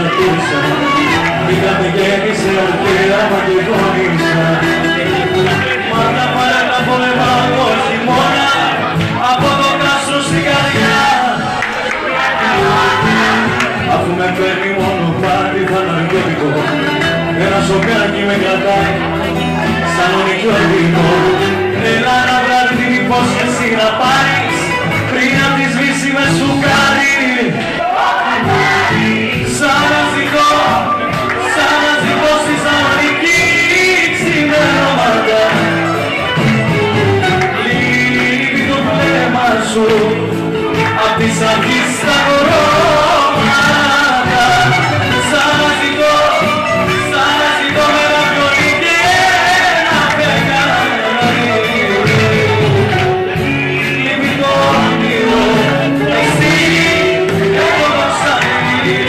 ρωτήσα, πήγα με γέννησε αρχαία μα και γόνισα. Μα τα παλιά τα πολεμάω το χειμώνα, από το κάστρο στην καρδιά. Αφού με παίρνει μόνο πάρτι θα ναρκώτικο, ένα σοκάκι με κρατάει σαν ονικιό οδηγό. Έλα να βράδυ την υπόσχεση να πάρεις πριν απ' τη σβήσει με σουκάρι. Σαν να ζητώ στη Σαλονίκη ξημερώματα. Λείπει το βλέμμα σου απ' τις αρχές στα κορώματα. Σαν να ζητώ με ραδιολί και ένα φεγγάρι. Λείπει το όνειρο, εσύ και το βασάνι.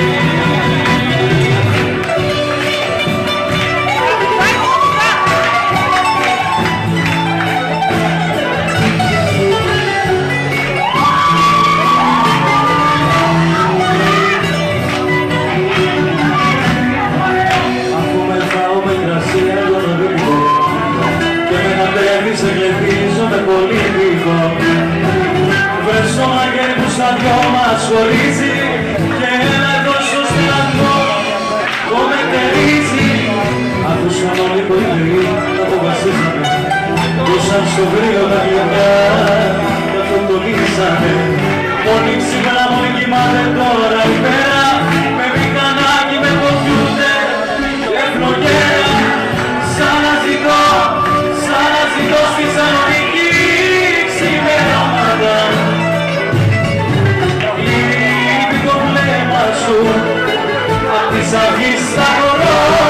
Σε γλεντίζω με πολύ λίγο. Βρες το μαγέρι που στα δυο μας χωρίζει και ένα εδώ στο στρατό το μετερίζει. Άκουσαν όλοι που οι γρήγοι αποφασίσανε, πούσαν στο κρύο τα γλυκά και αυτοκτονήσανε. Μόνοι ξύπνα, μόνοι κοιμάται τώρα η μέρα, με μηχανάκι, με κομπιούτερ και φλογέρα. Σαν να ζητώ στη Σαλονίκη ξημερώματα. Λείπει το βλέμμα σου απ' τις αρχές στα κορώματα.